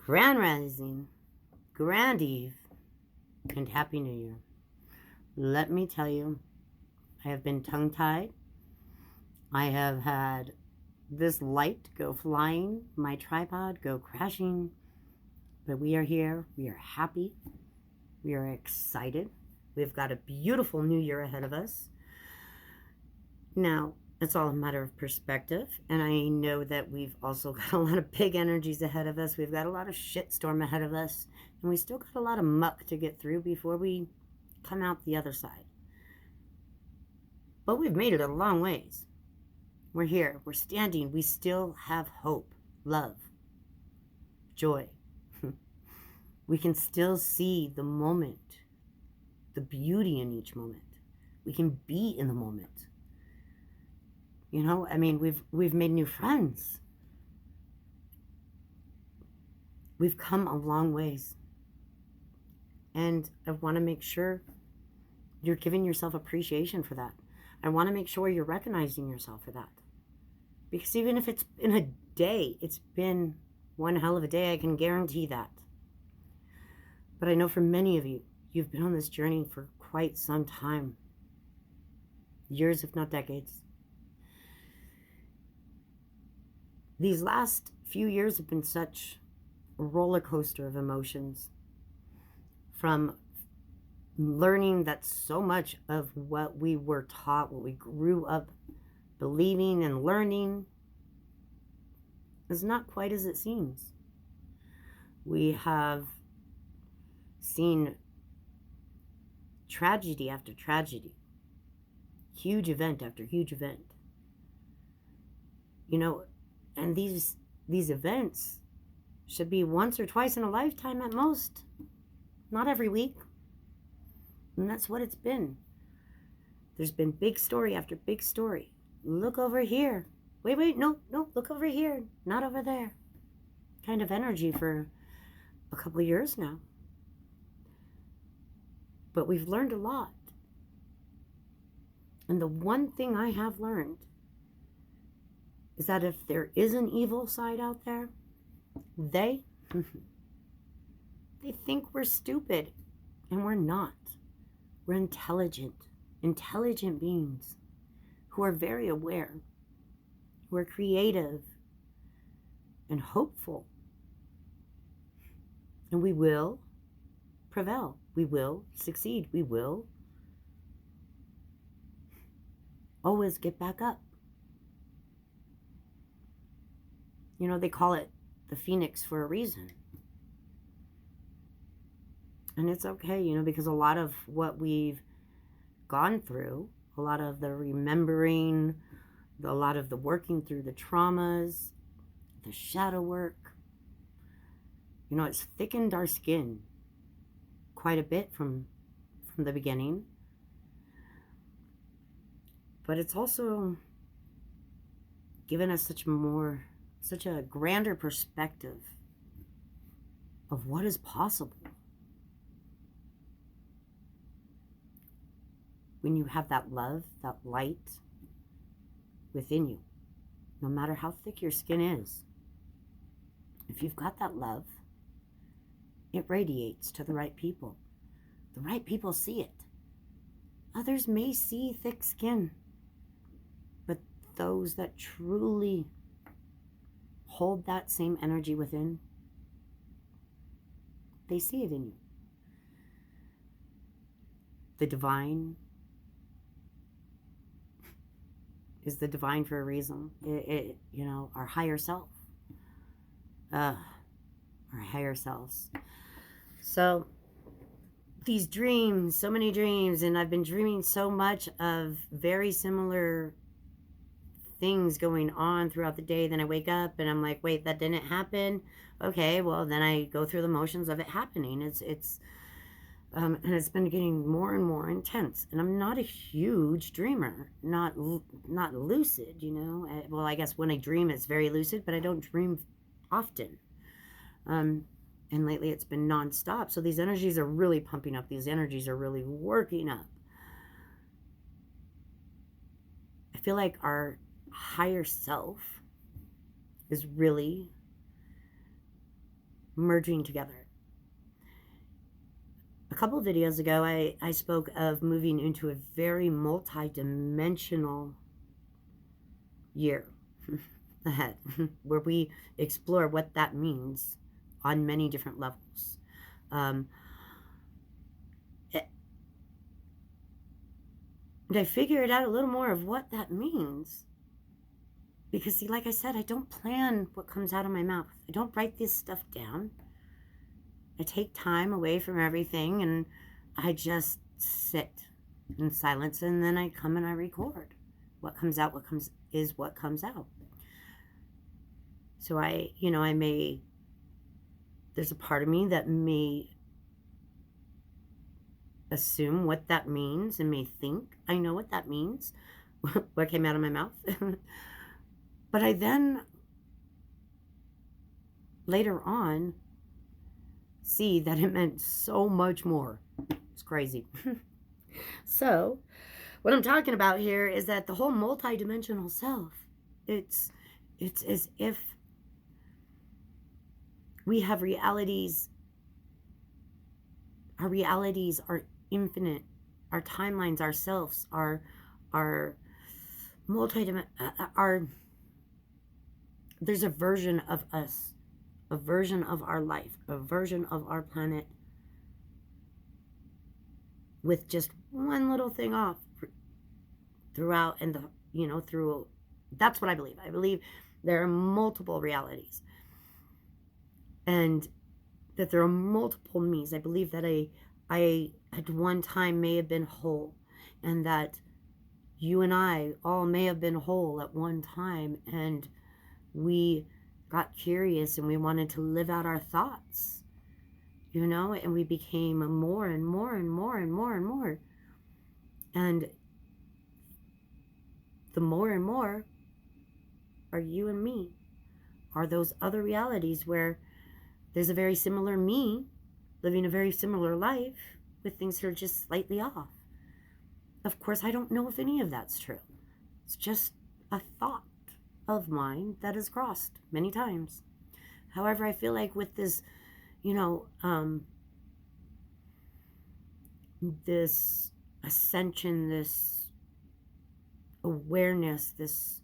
Grand Rising, Grand Eve, and Happy New Year. Let me tell you, I have been tongue-tied. I have had this light go flying, my tripod go crashing, but we are here, we are happy, we are excited. We've got a beautiful new year ahead of us. Now, it's all a matter of perspective, and I know that we've also got a lot of big energies ahead of us. We've got a lot of shitstorm ahead of us, and we still got a lot of muck to get through before we come out the other side. But we've made it a long ways. We're here, we're standing, we still have hope, love, joy. We can still see the moment, the beauty in each moment. We can be in the moment. You know, I mean, we've made new friends. We've come a long ways. And I want to make sure you're giving yourself appreciation for that. I want to make sure you're recognizing yourself for that. Because even if it's in a day, it's been one hell of a day, I can guarantee that. But I know for many of you, you've been on this journey for quite some time. Years, if not decades. These last few years have been such a roller coaster of emotions. From learning that so much of what we were taught, what we grew up believing and learning, is not quite as it seems. We have seen tragedy after tragedy, huge event after huge event. You know, and these events should be once or twice in a lifetime at most, not every week. And that's what it's been. There's been big story after big story. Look over here. Wait, no, look over here, not over there. Kind of energy for a couple of years now. But we've learned a lot. And the one thing I have learned is that if there is an evil side out there, they think we're stupid, and we're not. We're intelligent beings who are very aware, who are creative and hopeful. And we will prevail. We will succeed. We will always get back up. You know, they call it the phoenix for a reason. And it's okay, you know, because a lot of what we've gone through, a lot of the remembering, a lot of the working through the traumas, the shadow work, you know, it's thickened our skin quite a bit from the beginning. But it's also given us such a grander perspective of what is possible when you have that love, that light within you. No matter how thick your skin is, if you've got that love, it radiates to the right people. The right people see it. Others may see thick skin, but those that truly hold that same energy within, they see it in you. The divine is the divine for a reason. You know, our higher self. Our higher selves. So, these dreams, so many dreams, and I've been dreaming so much of very similar things going on throughout the day. Then I wake up and I'm like, wait, that didn't happen. Okay, well, then I go through the motions of it happening. And it's been getting more and more intense. And I'm not a huge dreamer, not lucid, you know. Well, I guess when I dream, it's very lucid, but I don't dream often. And lately it's been nonstop. So these energies are really pumping up. These energies are really working up. I feel like our higher self is really merging together. A couple of videos ago, I spoke of moving into a very multi-dimensional year ahead, where we explore what that means on many different levels. And I figured out a little more of what that means. Because, see, like I said, I don't plan what comes out of my mouth. I don't write this stuff down. I take time away from everything and I just sit in silence, and then I come and I record. What comes out, what comes out. So there's a part of me that may assume what that means and may think I know what that means, what came out of my mouth. But I then, later on, see that it meant so much more. It's crazy. So, what I'm talking about here is that the whole multidimensional self, it's as if we have realities. Our realities are infinite. Our timelines, ourselves, are multidimensional. There's a version of us, a version of our life, a version of our planet with just one little thing off throughout, and that's what I believe. I believe there are multiple realities and that there are multiple me's. I believe that I at one time may have been whole, and that you and I all may have been whole at one time, and we got curious and we wanted to live out our thoughts, and we became more and more and more and more and more. And the more and more are you and me, are those other realities where there's a very similar me living a very similar life with things that are just slightly off. Of course, I don't know if any of that's true. It's just a thought of mine that has crossed many times. However, I feel like with this, this ascension, this awareness, this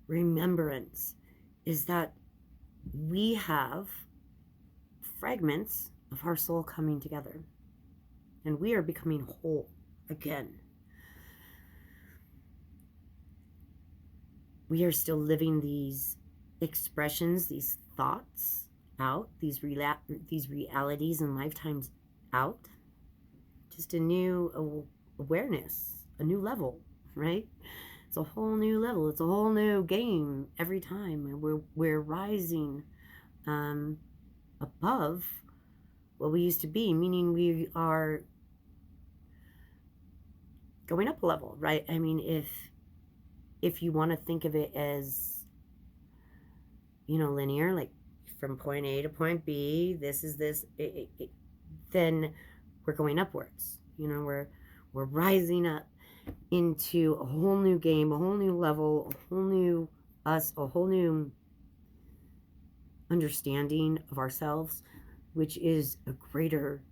remembrance, is that we have fragments of our soul coming together, and we are becoming whole again. We are still living these expressions, these thoughts out, these realities and lifetimes out. Just a new awareness, a new level, right? It's a whole new level. It's a whole new game every time. We're rising above what we used to be, meaning we are going up a level, right? I mean, if you want to think of it as, linear, like from point A to point B, this is this, then we're going upwards. We're rising up into a whole new game, a whole new level, a whole new us, a whole new understanding of ourselves, which is a greater,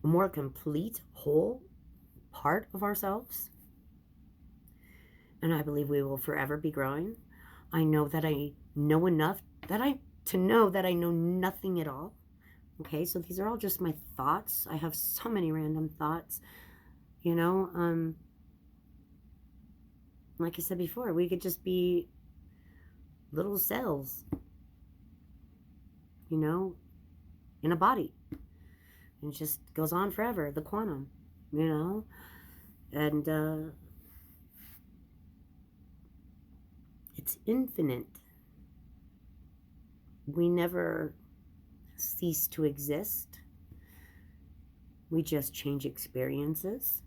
more complete, whole part of ourselves. And I believe we will forever be growing. I know that I know enough to know that I know nothing at all. Okay, so these are all just my thoughts. I have so many random thoughts. Like I said before, we could just be little cells, in a body. And it just goes on forever, the quantum, and it's infinite. We never cease to exist. We just change experiences.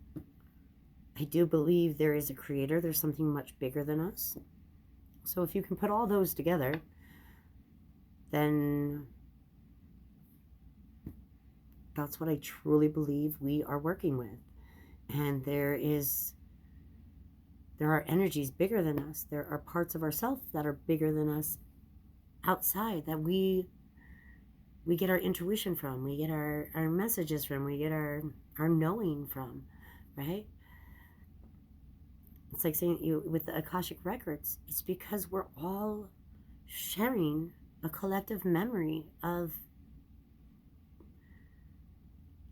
I do believe there is a creator. There's something much bigger than us. So if you can put all those together, then that's what I truly believe we are working with. And there are energies bigger than us. There are parts of ourselves that are bigger than us outside that we get our intuition from, we get our messages from, we get our knowing from, right? It's like saying you with the Akashic records, it's because we're all sharing a collective memory of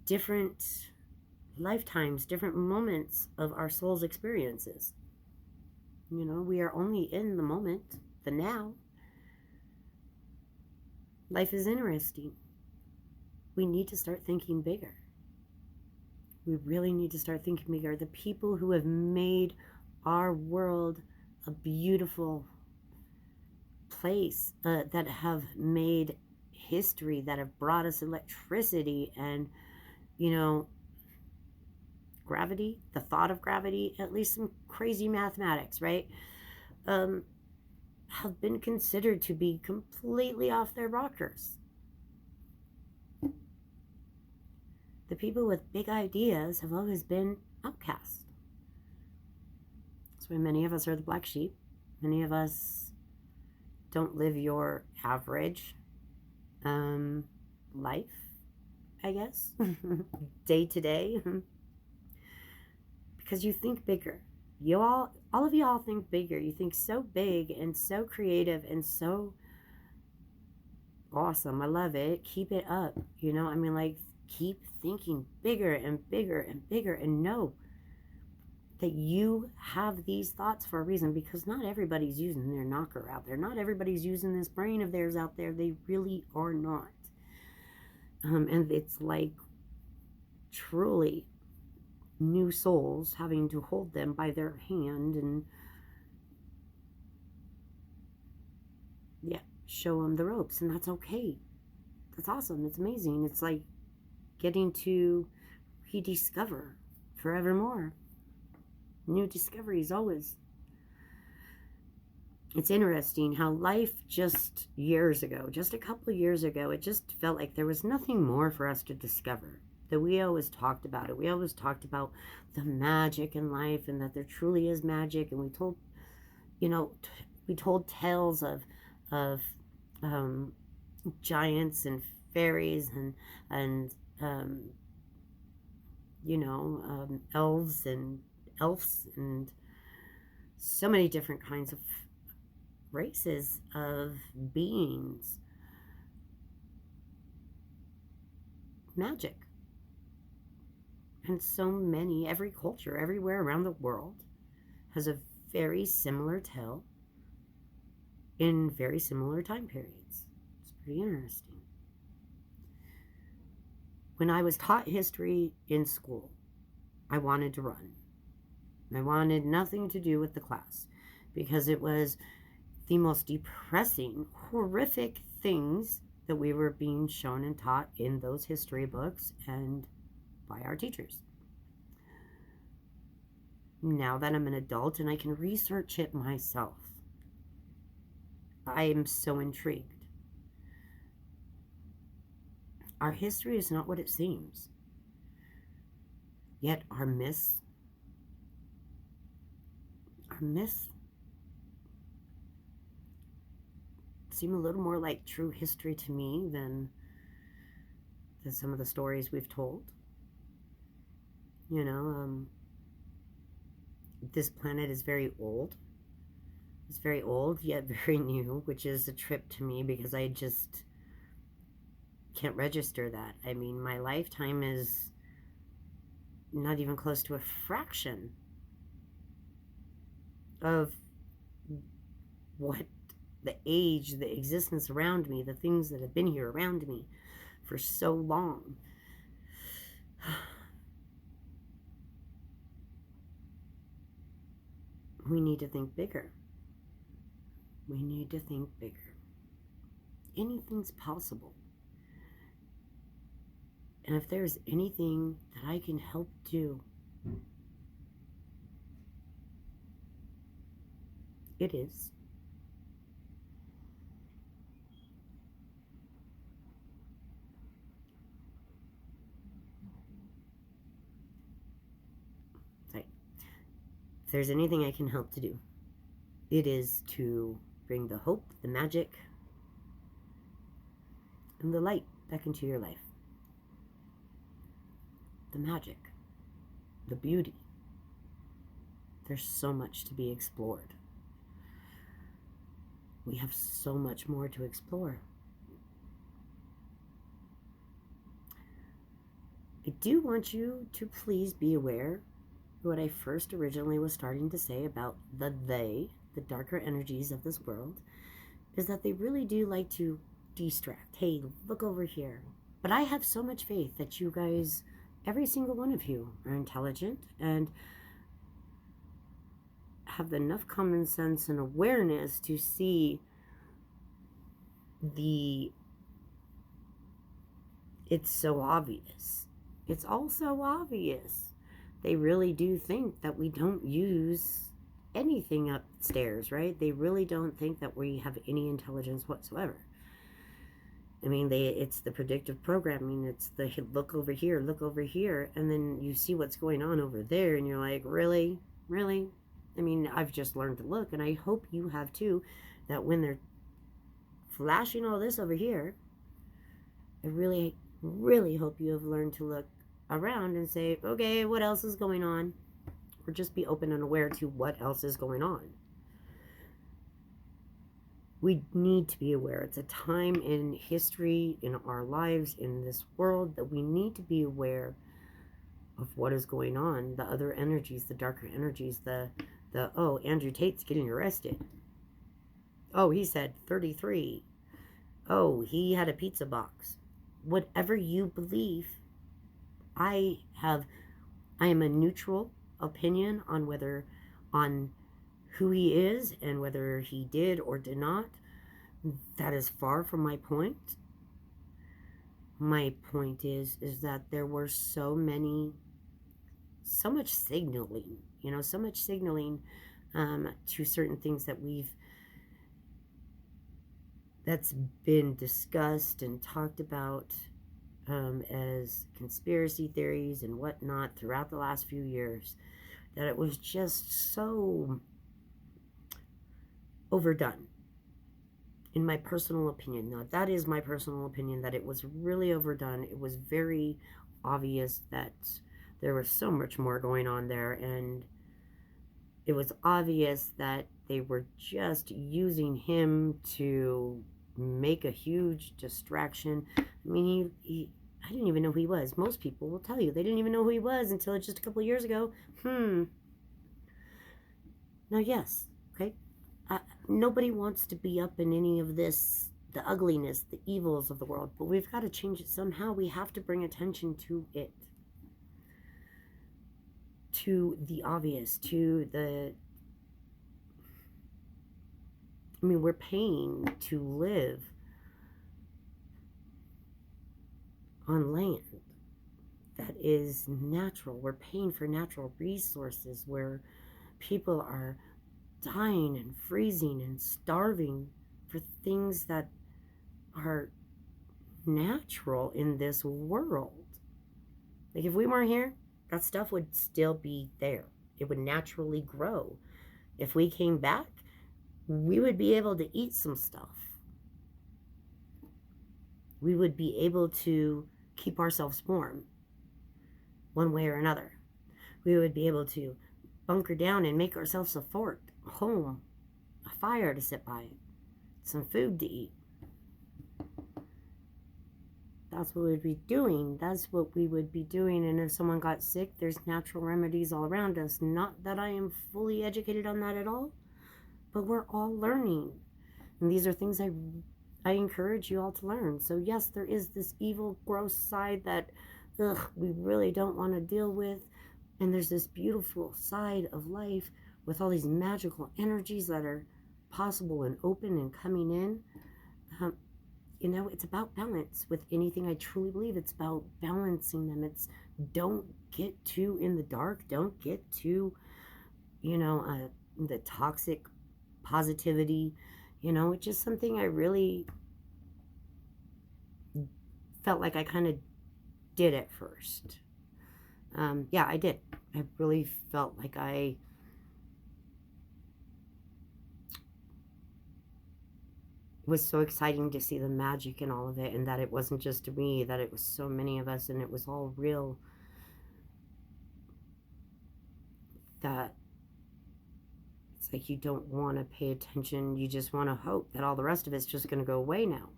different lifetimes, different moments of our soul's experiences. You know, we are only in the moment, the now. Life is interesting. We need to start thinking bigger. We really need to start thinking bigger. The people who have made our world a beautiful place, that have made history, that have brought us electricity and, you know, gravity, the thought of gravity, at least some crazy mathematics, right? Have been considered to be completely off their rockers. The people with big ideas have always been outcast. That's why many of us are the black sheep. Many of us don't live your average life, I guess, day to day, because you think bigger. You all of you all think bigger. You think so big and so creative and so awesome. I love it. Keep it up. You know, I mean, like, keep thinking bigger and bigger and bigger, and know that you have these thoughts for a reason, because not everybody's using their knocker out there. Not everybody's using this brain of theirs out there. They really are not. And it's like truly new souls having to hold them by their hand and, yeah, show them the ropes. And that's okay. That's awesome. It's amazing. It's like getting to rediscover forevermore. New discoveries always. It's interesting how life just years ago, just a couple of years ago, it just felt like there was nothing more for us to discover. That we always talked about it. We always talked about the magic in life, and that there truly is magic. And we told, you know, we told tales of giants and fairies and elves and elves and so many different kinds of races of beings. Magic. And so many, every culture, everywhere around the world has a very similar tale in very similar time periods. It's pretty interesting. When I was taught history in school, I wanted to run. I wanted nothing to do with the class, because it was the most depressing, horrific things that we were being shown and taught in those history books and by our teachers. Now that I'm an adult and I can research it myself, I am so intrigued. Our history is not what it seems. Yet our myths seem a little more like true history to me than some of the stories we've told. You know, this planet is very old. It's very old, yet very new, which is a trip to me, because I just can't register that. I mean, my lifetime is not even close to a fraction of what the age, the existence around me, the things that have been here around me for so long. We need to think bigger. We need to think bigger. Anything's possible. And if there's anything that I can help do, it is. Right. If there's anything I can help to do, it is to bring the hope, the magic, and the light back into your life. The magic, the beauty. There's so much to be explored. We have so much more to explore. I do want you to please be aware what I first originally was starting to say about the darker energies of this world, is that they really do like to distract. Hey, look over here. But I have so much faith that you guys, every single one of you, are intelligent and have enough common sense and awareness to see it's so obvious. It's also obvious. They really do think that we don't use anything upstairs, right? They really don't think that we have any intelligence whatsoever. I mean, it's the predictive programming. It's the look over here, and then you see what's going on over there, and you're like, really? Really? I mean, I've just learned to look, and I hope you have too, that when they're flashing all this over here, I really, really hope you have learned to look around and say, okay, what else is going on? Or just be open and aware to what else is going on. We need to be aware. It's a time in history, in our lives, in this world, that we need to be aware of what is going on. The other energies, the darker energies, oh, Andrew Tate's getting arrested. Oh, he said 33. Oh, he had a pizza box. Whatever you believe, I am a neutral opinion on who he is and whether he did or did not. That is far from my point. My point is that there were so much signaling, to certain things that's been discussed and talked about as conspiracy theories and whatnot throughout the last few years, that it was just so overdone, in my personal opinion. Now, that is my personal opinion, that it was really overdone. It was very obvious that there was so much more going on there, and it was obvious that they were just using him to make a huge distraction. I mean, I didn't even know who he was. Most people will tell you they didn't even know who he was until just a couple of years ago. Now, yes, okay, nobody wants to be up in any of this, the ugliness, the evils of the world, but we've got to change it somehow. We have to bring attention to it, to the obvious, we're paying to live on land that is natural. We're paying for natural resources where people are dying and freezing and starving for things that are natural in this world. Like, if we weren't here, that stuff would still be there. It would naturally grow. If we came back, we would be able to eat some stuff. We would be able to keep ourselves warm one way or another. We would be able to bunker down and make ourselves a fort, a home, a fire to sit by, some food to eat. That's what we'd be doing. That's what we would be doing. And if someone got sick, there's natural remedies all around us. Not that I am fully educated on that at all, but we're all learning. And these are things I encourage you all to learn. So yes, there is this evil, gross side that we really don't want to deal with. And there's this beautiful side of life with all these magical energies that are possible and open and coming in. It's about balance. With anything, I truly believe it's about balancing them. It's, don't get too in the dark. Don't get too, the toxic positivity. It's just something I really felt like I kind of did at first. Yeah, I did. I really felt like I it was so exciting to see the magic in all of it, and that it wasn't just me, that it was so many of us, and it was all real. That it's like you don't want to pay attention, you just want to hope that all the rest of it's just going to go away now.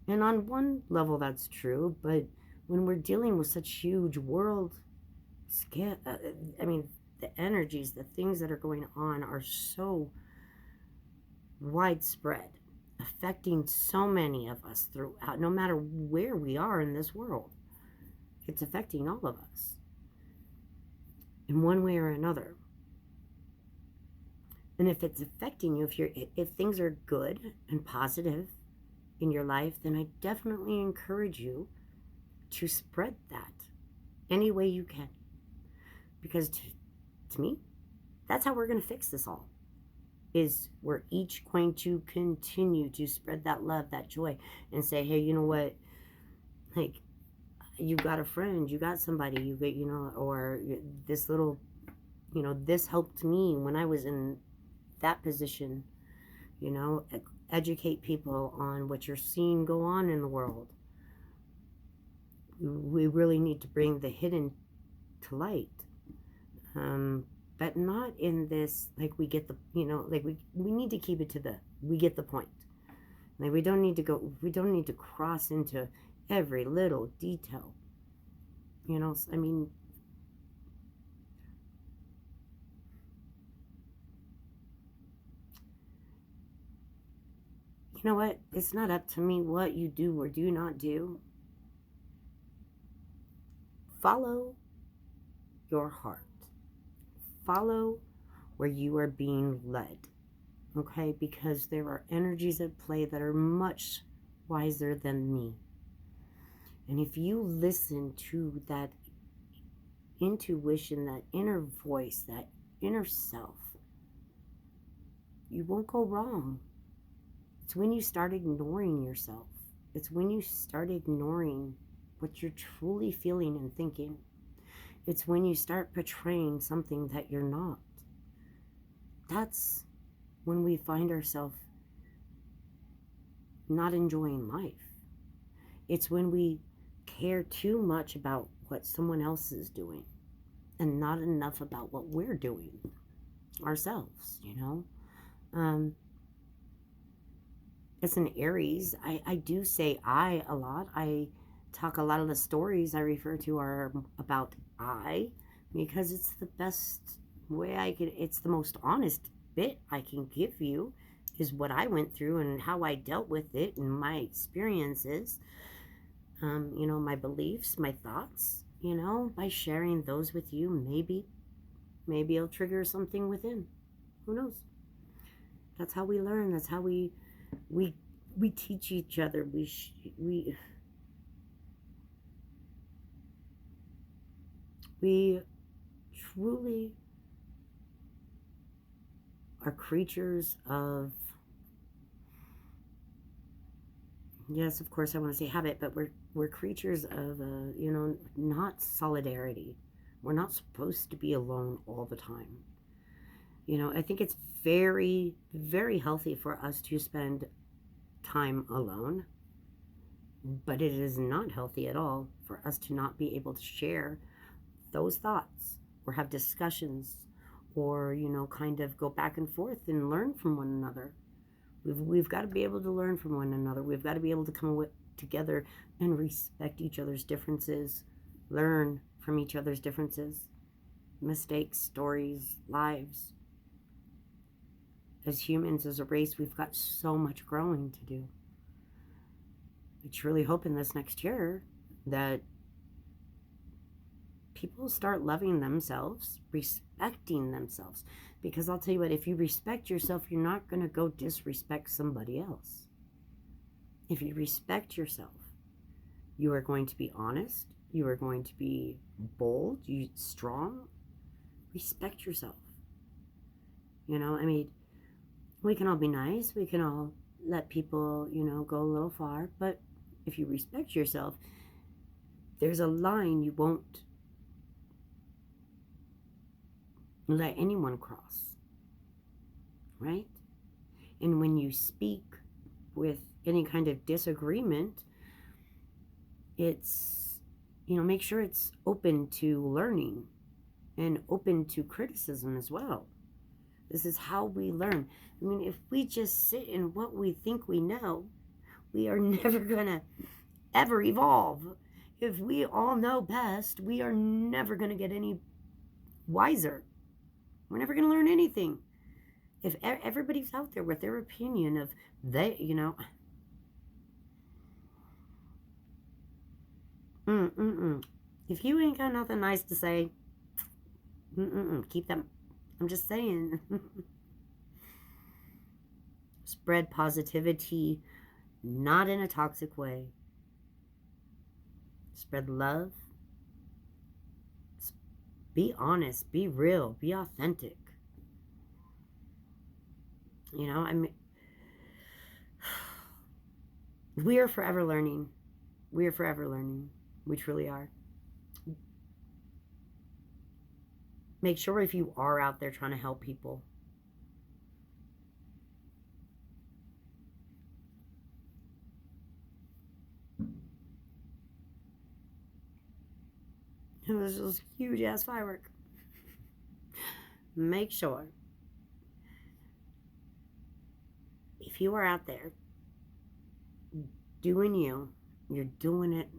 And on one level, that's true, but when we're dealing with such huge world scale, I mean, the energies, the things that are going on are so widespread, affecting so many of us throughout, no matter where we are in this world. It's affecting all of us in one way or another. And if it's affecting you, if things are good and positive in your life, then I definitely encourage you to spread that any way you can. Because to me, that's how we're going to fix this all. Is we're each going to continue to spread that love, that joy, and say, hey, you know what? Like, you got a friend, you got somebody, you get, or this little, this helped me when I was in that position, educate people on what you're seeing go on in the world. We really need to bring the hidden to light. But not in this, like, we get the, like, we need to keep it to we get the point. Like, we don't need to cross into every little detail. I mean, you know what? It's not up to me what you do or do not do. Follow your heart. Follow where you are being led. Okay? Because there are energies at play that are much wiser than me. And if you listen to that intuition, that inner voice, that inner self, you won't go wrong. It's when you start ignoring yourself. It's when you start ignoring what you're truly feeling and thinking. It's when you start portraying something that you're not. That's when we find ourselves not enjoying life. It's when we care too much about what someone else is doing and not enough about what we're doing ourselves, It's an Aries. I do say I a lot. I talk, a lot of the stories I refer to are about I, because it's the best way it's the most honest bit I can give you, is what I went through and how I dealt with it and my experiences, my beliefs, my thoughts, by sharing those with you, maybe it'll trigger something within. Who knows? That's how we learn. That's how we teach each other. We truly are creatures of, yes, of course I want to say habit, but we're creatures of, not solidarity. We're not supposed to be alone all the time. I think it's very, very healthy for us to spend time alone, but it is not healthy at all for us to not be able to share those thoughts or have discussions or, kind of go back and forth and learn from one another. We've got to be able to learn from one another. We've got to be able to come together and respect each other's differences, learn from each other's differences, mistakes, stories, lives. As humans, as a race, we've got so much growing to do. I truly hope in this next year that people start loving themselves, respecting themselves. Because I'll tell you what, if you respect yourself, you're not going to go disrespect somebody else. If you respect yourself, you are going to be honest. You are going to be bold, strong. Respect yourself. We can all be nice. We can all let people, go a little far. But if you respect yourself, there's a line you won't let anyone cross. Right? And when you speak with any kind of disagreement, it's, make sure it's open to learning and open to criticism as well. This is how we learn. I mean, if we just sit in what we think we know, we are never gonna ever evolve. If we all know best, we are never gonna get any wiser. We're never gonna learn anything. If everybody's out there with their opinion of if you ain't got nothing nice to say, keep them. I'm just saying. Spread positivity, not in a toxic way. Spread love. Be honest, be real, be authentic. I mean, we are forever learning. We are forever learning. We truly are. Make sure if you are out there trying to help people, it was just huge ass firework. Make sure if you are out there doing you're doing it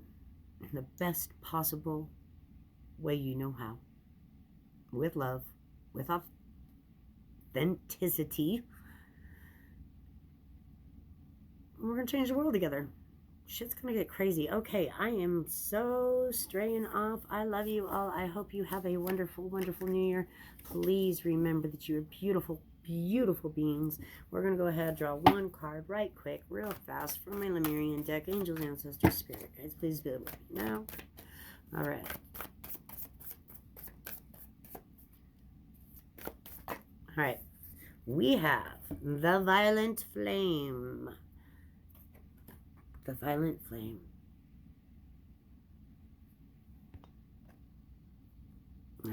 in the best possible way you know how. With love, with authenticity. We're going to change the world together. Shit's going to get crazy. Okay, I am so straying off. I love you all. I hope you have a wonderful, wonderful New Year. Please remember that you are beautiful, beautiful beings. We're going to go ahead and draw one card right quick, real fast from my Lemurian deck. Angels, Ancestors, Spirit Guides, please be with me now. All right. All right. We have the Violent Flame. The Violent Flame.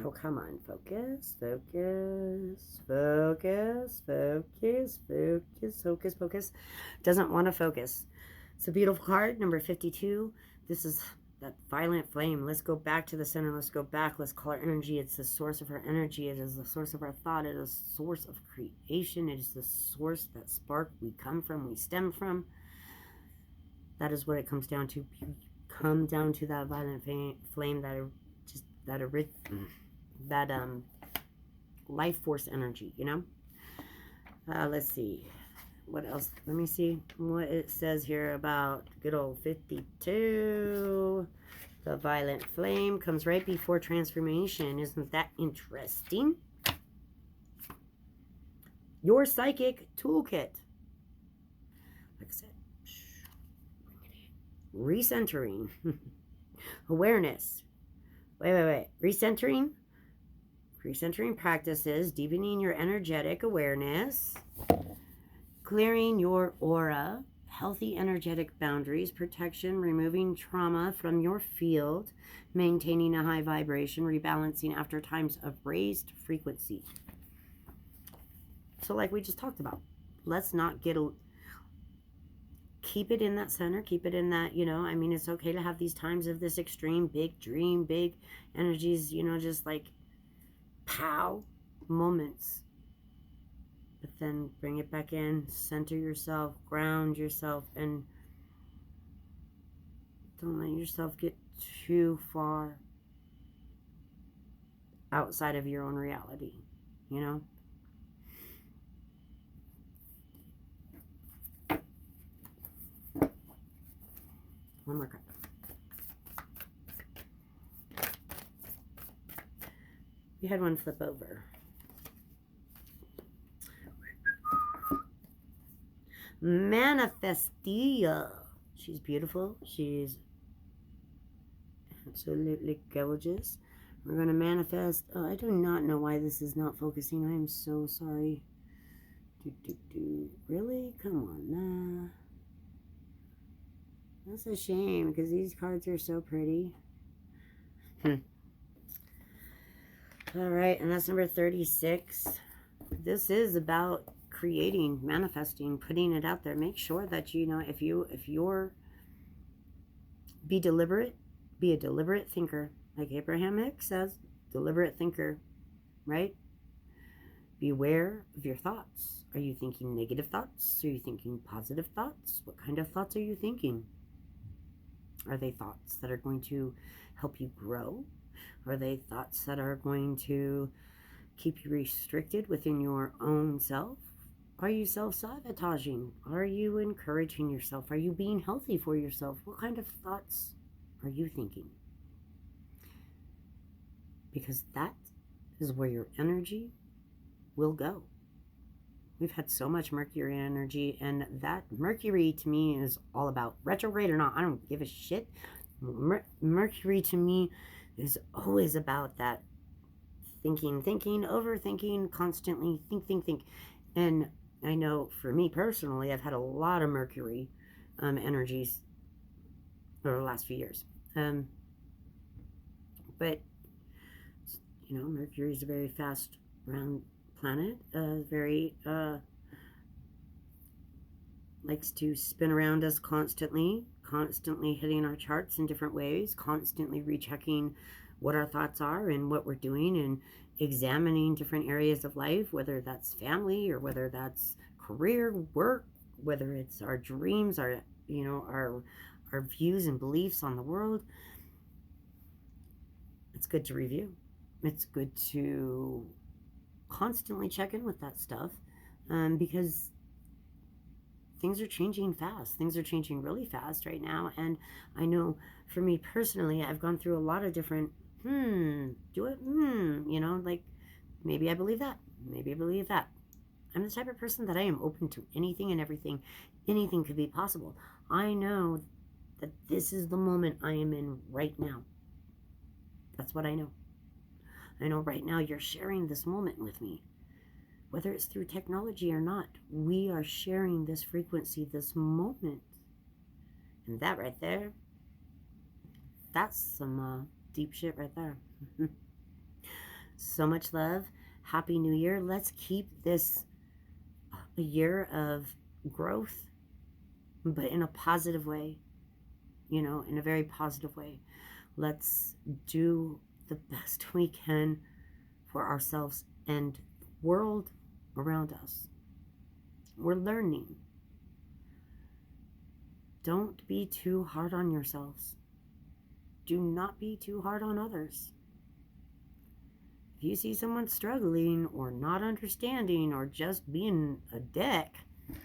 Oh, come on. Focus, focus, focus, focus, focus, focus, focus. Doesn't want to focus. It's a beautiful card, number 52. This is that Violent Flame. Let's go back to the center. Let's go back. Let's call our energy. It's the source of our energy. It is the source of our thought. It is the source of creation. It is the source, that spark we come from, we stem from. That is what it comes down to. Come down to that violent flame, that life force energy, Let's see. What else? Let me see what it says here about good old 52. The Violent Flame comes right before transformation. Isn't that interesting? Your Psychic Toolkit. Like I said, recentering. Awareness. Wait. Recentering practices, deepening your energetic awareness, clearing your aura, healthy energetic boundaries, protection, removing trauma from your field, maintaining a high vibration, rebalancing after times of raised frequency. So like we just talked about, let's not keep it in that center, keep it in that, I mean, it's okay to have these times of this extreme, big dream, big energies, just like pow moments. But then bring it back in, center yourself, ground yourself, and don't let yourself get too far outside of your own reality, One more card. We had one flip over. Manifestia. She's beautiful. She's absolutely gorgeous. We're going to manifest. Oh, I do not know why this is not focusing. I am so sorry. Really? Come on. Nah. That's a shame because these cards are so pretty. All right, and that's number 36. This is about creating, manifesting, putting it out there, make sure that, if you're, be deliberate, be a deliberate thinker. Like Abraham Hicks says, deliberate thinker, right? Be aware of your thoughts. Are you thinking negative thoughts? Are you thinking positive thoughts? What kind of thoughts are you thinking? Are they thoughts that are going to help you grow? Are they thoughts that are going to keep you restricted within your own self? Are you self-sabotaging? Are you encouraging yourself? Are you being healthy for yourself? What kind of thoughts are you thinking? Because that is where your energy will go. We've had so much Mercury energy, and that Mercury to me is all about retrograde or not. I don't give a shit. Mercury to me is always about that thinking, overthinking, constantly think. And I know for me personally, I've had a lot of Mercury energies over the last few years. But, Mercury is a very fast round planet, very likes to spin around us constantly hitting our charts in different ways, constantly rechecking what our thoughts are and what we're doing, and examining different areas of life, whether that's family or whether that's career, work, whether it's our dreams, our views and beliefs on the world. It's good to review. It's good to constantly check in with that stuff, because things are changing fast. Things are changing really fast right now. And I know for me personally, I've gone through a lot of different, like maybe I believe that. Maybe I believe that. I'm the type of person that I am open to anything and everything. Anything could be possible. I know that this is the moment I am in right now. That's what I know. I know right now you're sharing this moment with me. Whether it's through technology or not, we are sharing this frequency, this moment. And that right there, that's some deep shit right there. So much love. Happy New Year. Let's keep this a year of growth, but in a positive way, in a very positive way. Let's do the best we can for ourselves and the world around us. We're learning. Don't be too hard on yourselves. Do not be too hard on others. If you see someone struggling or not understanding or just being a dick, I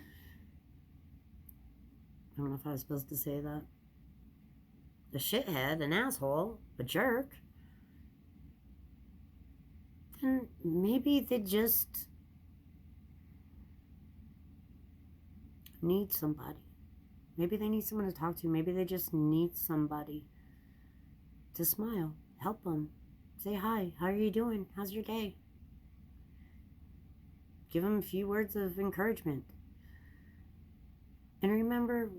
don't know if I was supposed to say that, a shithead, an asshole, a jerk, then maybe they just need somebody. Maybe they need someone to talk to. Maybe they just need somebody to smile, help them, say hi, how are you doing, how's your day? Give them a few words of encouragement. And remember,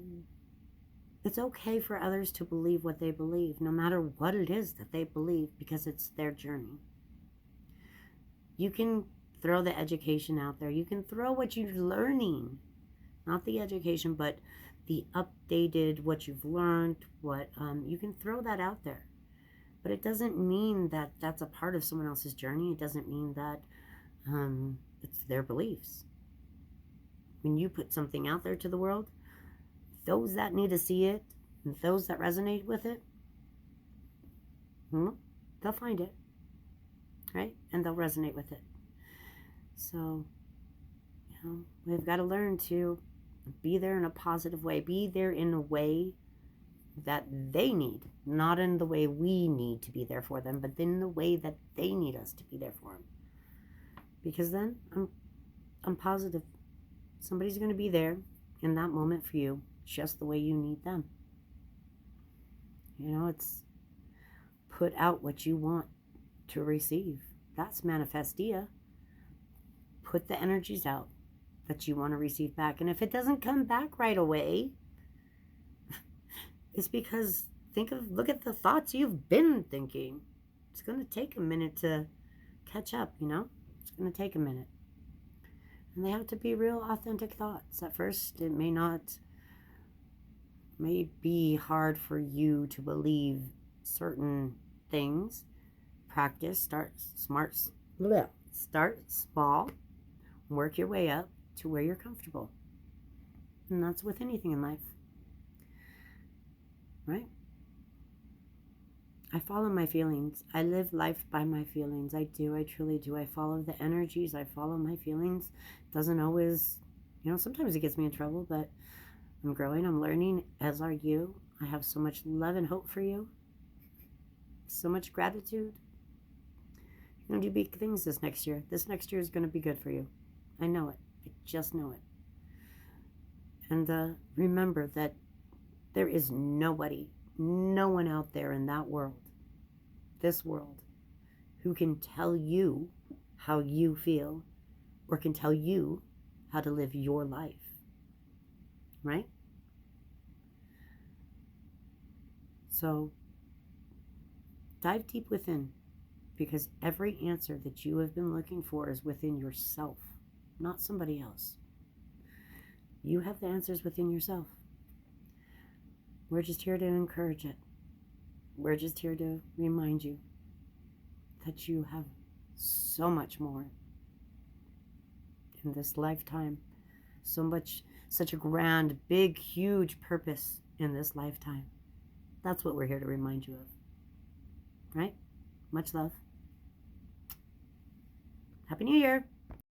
it's okay for others to believe what they believe, no matter what it is that they believe, because it's their journey. You can throw the education out there. You can throw what you're learning. Not the education, but the updated, what you've learned, you can throw that out there. But it doesn't mean that that's a part of someone else's journey. It doesn't mean that it's their beliefs. When you put something out there to the world, those that need to see it, and those that resonate with it, they'll find it, right? And they'll resonate with it. So, we've got to learn to be there in a positive way. Be there in a way that they need, not in the way we need to be there for them, but in the way that they need us to be there for them. Because then I'm positive somebody's going to be there in that moment for you, just the way you need them. It's put out what you want to receive. That's manifestia. Put the energies out that you want to receive back. And if it doesn't come back right away, it's because look at the thoughts you've been thinking. It's going to take a minute to catch up, It's going to take a minute. And they have to be real authentic thoughts. At first, it may be hard for you to believe certain things. Practice, start small, work your way up to where you're comfortable. And that's with anything in life. Right? I follow my feelings. I live life by my feelings. I do. I truly do. I follow the energies. I follow my feelings. Doesn't always, sometimes it gets me in trouble, but I'm growing. I'm learning, as are you. I have so much love and hope for you. So much gratitude. You're going to do big things this next year. This next year is going to be good for you. I know it. I just know it. And remember that there is no one out there in that world, this world, who can tell you how you feel or can tell you how to live your life. Right? So dive deep within, because every answer that you have been looking for is within yourself, not somebody else. You have the answers within yourself. We're just here to encourage it. We're just here to remind you that you have so much more in this lifetime. Such a grand, big, huge purpose in this lifetime. That's what we're here to remind you of. Right? Much love. Happy New Year.